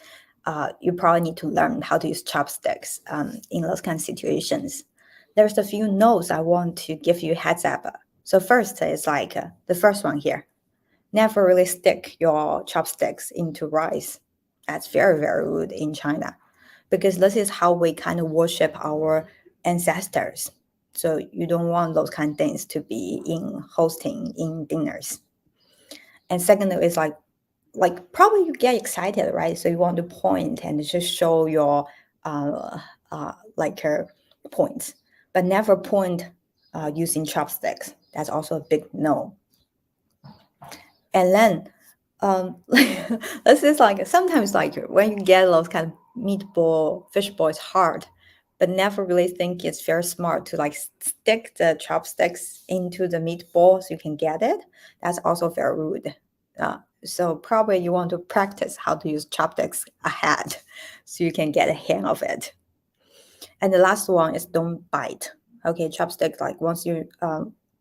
Speaker 10: You probably need to learn how to use chopsticks in those kind of situations. There's a few notes I want to give you heads up. So first is like the first one here. Never really stick your chopsticks into rice. That's very, very rude in China, because this is how we kind of worship our ancestors. So you don't want those kind of things to be in hosting in dinners. And second is like probably you get excited, right? So you want to point and just show your points, but never point using chopsticks. That's also a big no. And then this is like sometimes like when you get those kind of meatball, fishball, it's hard, but never really think it's very smart to like stick the chopsticks into the meatball so you can get it. That's also very rude. So probably you want to practice how to use chopsticks ahead so you can get a hang of it. And the last one is don't bite. Okay, chopsticks, like once you,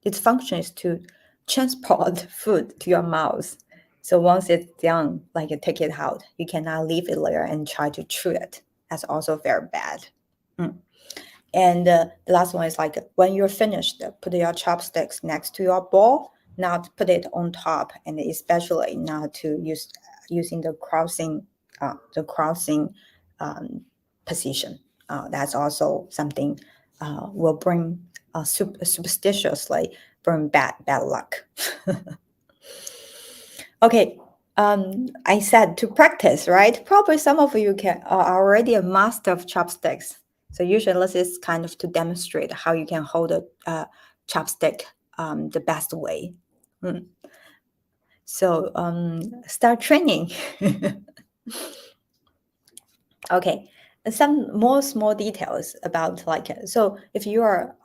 Speaker 10: its function is to transport food to your mouth. So once it's done, like you take it out, you cannot leave it there and try to chew it. That's also very bad. And the last one is like when you're finished, put your chopsticks next to your bowl, not put it on top, and especially not to using the crossing position. That's also something will bring superstitiously bring bad luck. Okay, I said to practice, right? Probably some of you are already a master of chopsticks. So usually this is kind of to demonstrate how you can hold a chopstick the best way. So start training. Okay, some more small details about like, so if you are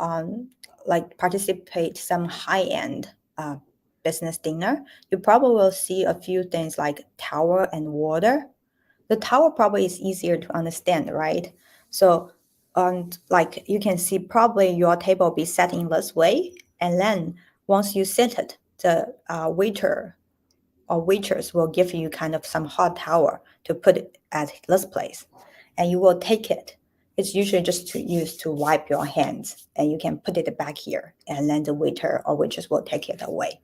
Speaker 10: like participate some high-end business dinner, you probably will see a few things like towel and water. The towel probably is easier to understand, right? So like you can see probably your table will be set in this way, and then once you sit it, the waiter or waitress will give you kind of some hot towel to put it at this place, and you will take it. It's usually just used to wipe your hands, and you can put it back here, and then the waiter or waitress will take it away.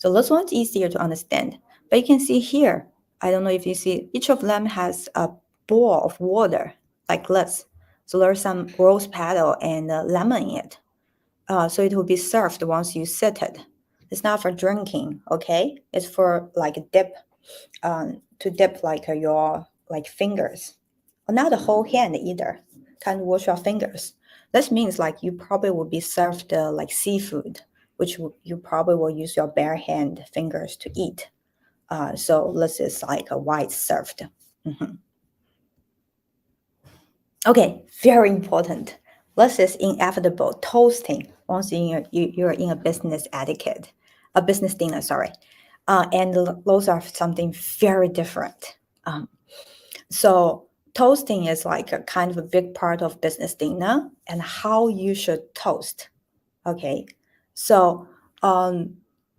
Speaker 10: So this one's easier to understand. But you can see here, I don't know if you see, each of them has a bowl of water like this. So there's some rose petal and lemon in it. So it will be served once you sit it. It's not for drinking, okay? It's for like dip, to dip like your like fingers, or not the whole hand either. Kind of wash your fingers. This means like you probably will be served like seafood, which you probably will use your bare hand fingers to eat. So this is like a white served. Okay, very important. This is inevitable. Toasting once you're in a business etiquette, a business dinner, sorry. And those are something very different. So toasting is like a kind of a big part of business dinner and how you should toast. Okay, so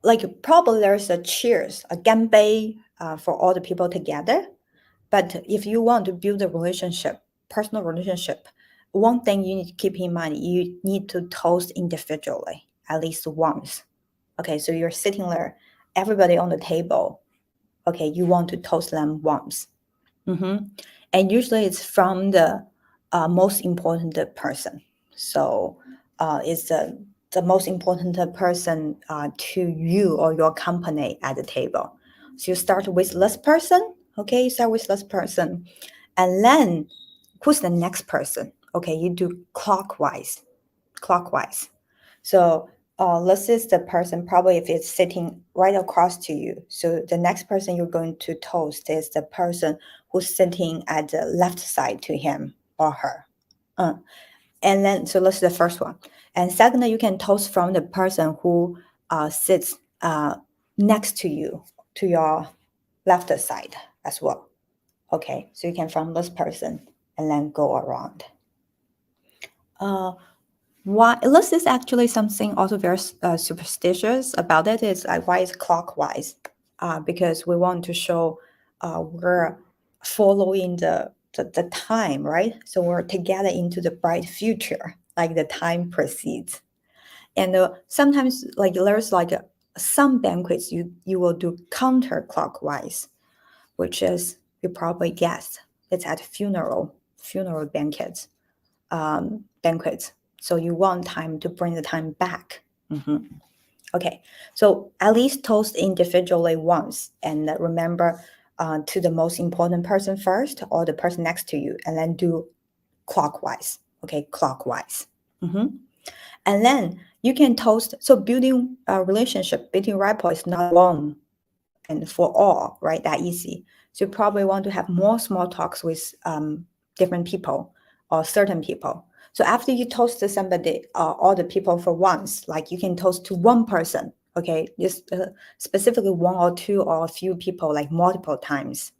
Speaker 10: like probably there's a cheers, a ganbei for all the people together. But if you want to build a relationship, personal relationship, one thing you need to keep in mind, you need to toast individually at least once. Okay, so you're sitting there, everybody on the table. Okay, you want to toast them once. And usually it's from the most important person. So it's the most important person to you or your company at the table. So you start with this person. Okay, you start with this person. And then who's the next person? Okay, you do clockwise. So this is the person, probably if it's sitting right across to you. So the next person you're going to toast is the person who's sitting at the left side to him or her. And then, so that's the first one. And second, you can toast from the person who sits next to you, to your left side as well. Okay, so you can from this person and then go around. Why this is actually something also very superstitious about it is like why it's clockwise, because we want to show we're following the time, right? So we're together into the bright future, like the time proceeds. And sometimes like there's like some banquets you will do counterclockwise, which is, you probably guessed, it's at funeral banquets. So you want time to bring the time back. Okay, so at least toast individually once, and remember to the most important person first or the person next to you, and then do clockwise. Okay, clockwise. And then you can toast. So building a relationship, building rapport is not long and for all, right? That easy. So you probably want to have more small talks with different people or certain people. So after you toast to somebody, all the people for once, like you can toast to one person, okay? Just specifically one or two or a few people, like multiple times.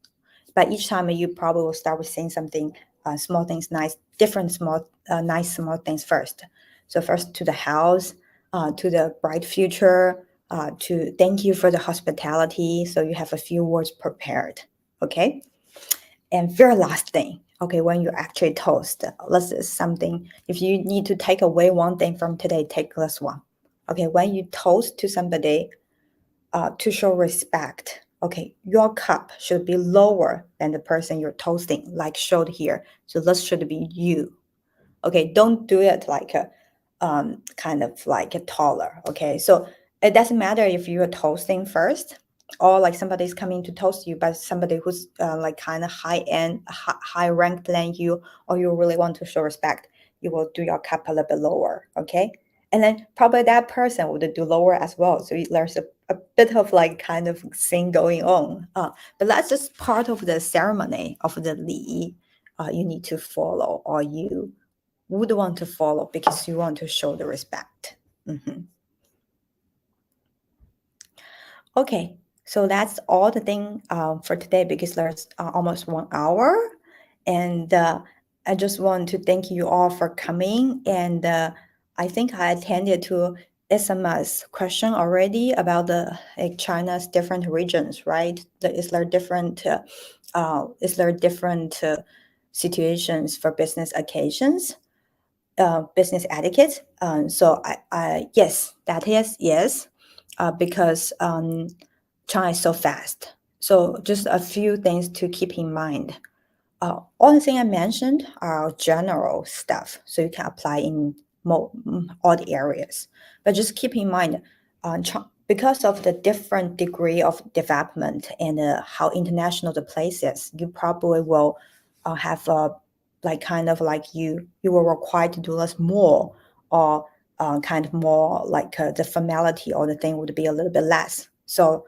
Speaker 10: But each time you probably will start with saying something, small things, nice, different small, nice small things first. So first to the house, to the bright future, to thank you for the hospitality. So you have a few words prepared, okay? And very last thing, okay, when you actually toast, this is something, if you need to take away one thing from today, take this one. Okay, when you toast to somebody to show respect, okay, your cup should be lower than the person you're toasting, like showed here. So this should be you. Okay, don't do it like a kind of like a taller. Okay, so it doesn't matter if you're toasting first or like somebody's coming to toast you, but somebody who's like kind of high-end, high ranked than you, or you really want to show respect, you will do your cup a little bit lower. Okay, and then probably that person would do lower as well. So there's a bit of like kind of thing going on. But that's just part of the ceremony of the li you need to follow, or you would want to follow because you want to show the respect. Okay, so that's all the thing for today because there's almost 1 hour. And I just want to thank you all for coming. And I think I attended to SMS question already about the like China's different regions, right? Is there different situations for business occasions? Business etiquette. So I yes, that is yes. because China is so fast. So just a few things to keep in mind. All the things I mentioned are general stuff, so you can apply in all the areas. But just keep in mind, because of the different degree of development and how international the place is, you probably will have you will require to do less more, or kind of more like the formality or the thing would be a little bit less. So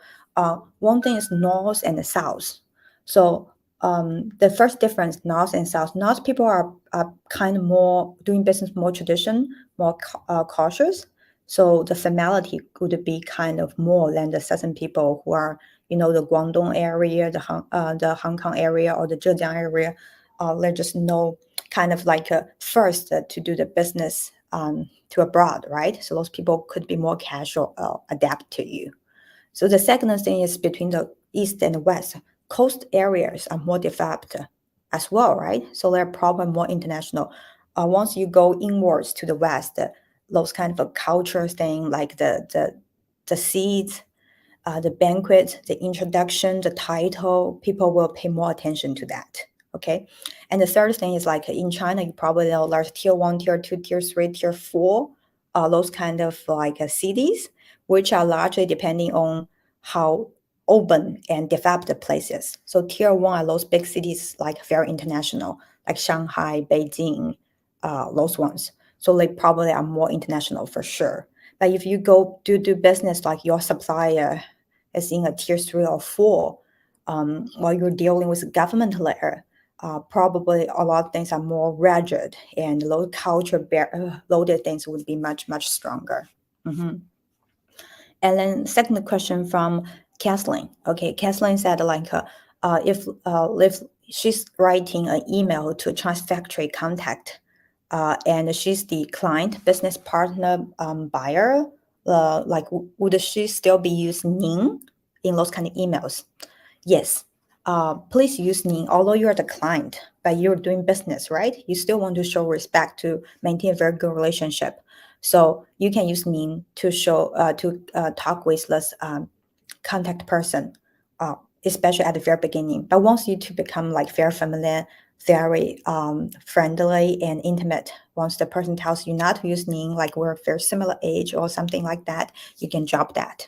Speaker 10: one thing is north and the south. So the first difference, north and south. North people are kind of more doing business, more tradition, more cautious. So the formality could be kind of more than the southern people who are, the Guangdong area, the Hong Kong area, or the Zhejiang area. They're just kind of like first to do the business to abroad, right? So those people could be more casual, adapt to you. So the second thing is between the east and the west. Coast areas are more developed as well, right? So they're probably more international. Once you go inwards to the west, those kind of a culture thing like the seeds, the banquet, the introduction, the title, people will pay more attention to that. Okay. And the third thing is like in China, you probably know there's tier 1, tier 2, tier 3, tier 4, those kind of like cities, which are largely depending on how open and developed the places. So tier 1 are those big cities like very international, like Shanghai, Beijing, those ones. So they probably are more international for sure. But if you go do business like your supplier is in a tier 3 or 4, while you're dealing with government layer, probably a lot of things are more rigid, and low culture loaded things would be much, much stronger. Mm-hmm. And then second question from Kathleen. Okay, Kathleen said like, if she's writing an email to a Chinese factory contact, and she's the client, business partner, buyer, like would she still be using ning in those kind of emails? Yes. Please use ning, although you're the client, but you're doing business, right? You still want to show respect to maintain a very good relationship. So you can use ning to show talk with this contact person, especially at the very beginning. But once you two become like very familiar, very friendly and intimate, once the person tells you not to use ning, like we're very similar age or something like that, you can drop that.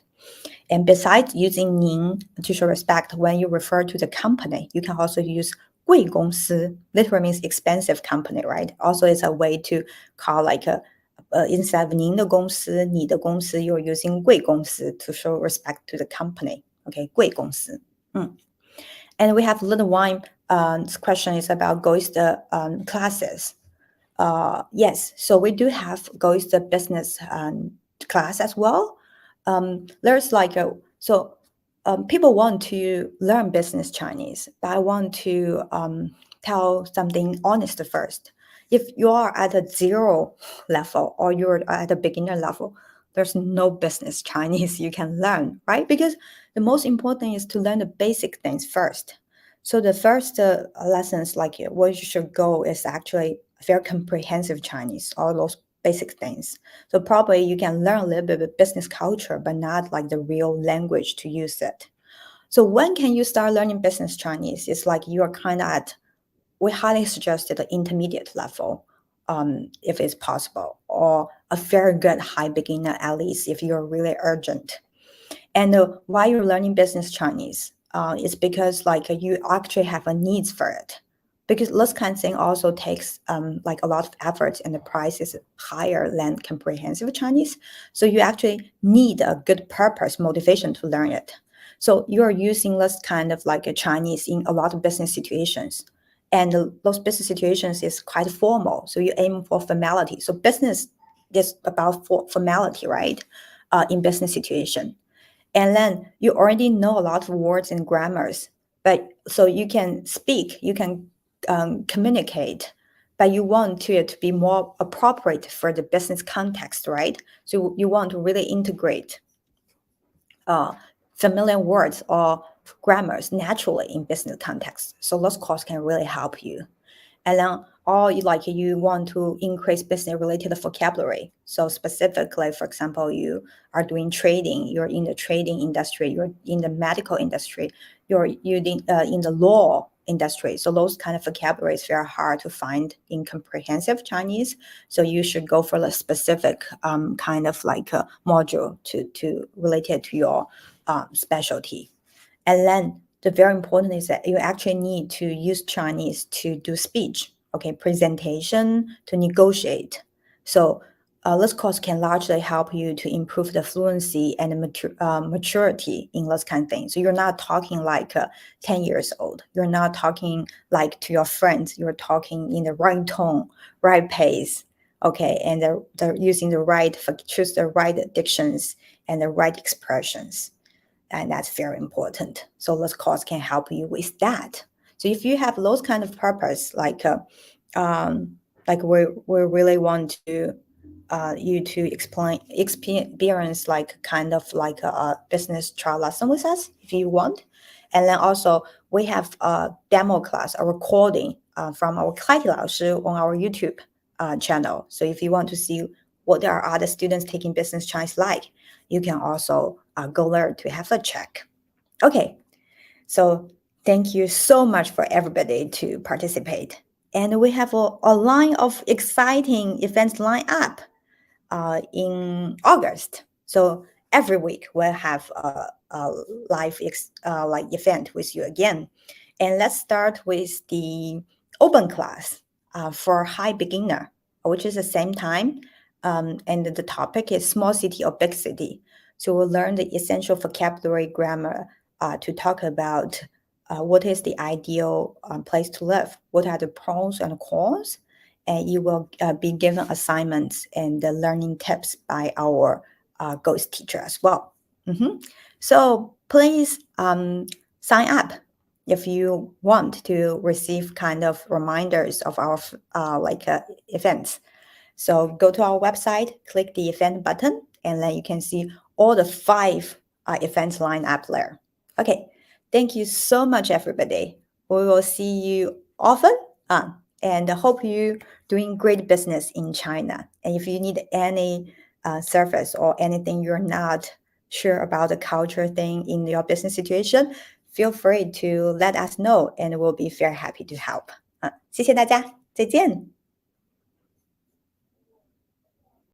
Speaker 10: And besides using ning to show respect, when you refer to the company, you can also use 贵公司, literally means expensive company, right? Also, it's a way to call like instead of 您的公司, 你的公司, you're using 贵公司 to show respect to the company. Okay, 贵公司. And we have little wine. This question is about GoEast classes. Yes, so we do have GoEast business class as well. There's like people want to learn business Chinese, but I want to tell something honest first. If you are at a 0 level or you're at a beginner level, there's no business Chinese you can learn, right? Because the most important thing is to learn the basic things first. So the first lessons, like where you should go, is actually very comprehensive Chinese, all those basic things. So probably you can learn a little bit of business culture, but not like the real language to use it. So when can you start learning business Chinese? It's like you're kind of we highly suggest the intermediate level, if it's possible, or a very good high beginner at least if you're really urgent. And why you're learning business Chinese is because like you actually have a needs for it. Because this kind of thing also takes like a lot of effort, and the price is higher than comprehensive Chinese. So you actually need a good purpose, motivation to learn it. So you're using this kind of like a Chinese in a lot of business situations. And those business situations is quite formal. So you aim for formality. So business is about formality, right? In business situation. And then you already know a lot of words and grammars, but so you can speak, you can communicate, but you want it to be more appropriate for the business context, right? So you want to really integrate familiar words or grammars naturally in business context. So those courses can really help you. And then you want to increase business related vocabulary. So specifically, for example, you are doing trading, you're in the trading industry, you're in the medical industry, you're using in the law industry. So those kind of vocabulary is very hard to find in comprehensive Chinese. So you should go for the specific kind of like a module to related to your specialty. And then the very important is that you actually need to use Chinese to do speech, okay, presentation, to negotiate. So this course can largely help you to improve the fluency and maturity in those kind of things. So you're not talking like 10 years old. You're not talking like to your friends. You're talking in the right tone, right pace, okay, and they're using choose the right dictions and the right expressions. And that's very important. So this course can help you with that. So if you have those kind of purpose, like we really want to you to experience like kind of like a business trial lesson with us if you want. And then also we have a demo class, a recording from our Kaiti 老师 on our YouTube channel. So if you want to see what are other students taking business Chinese like, you can also go there to have a check. Okay, so thank you so much for everybody to participate. And we have a line of exciting events lined up in August. So every week we'll have a live event with you again. And let's start with the open class for high beginner, which is the same time. And the topic is small city or big city. So we'll learn the essential vocabulary grammar to talk about what is the ideal place to live, what are the pros and cons, and you will be given assignments and learning tips by our GoEast teacher as well. So please sign up if you want to receive kind of reminders of our events. So go to our website, click the event button, and then you can see all the 5 events lined up there. Okay, thank you so much, everybody. We will see you often, and I hope you doing great business in China. And if you need any service or anything you're not sure about the culture thing in your business situation, feel free to let us know, and we'll be very happy to help. 谢谢大家，再见。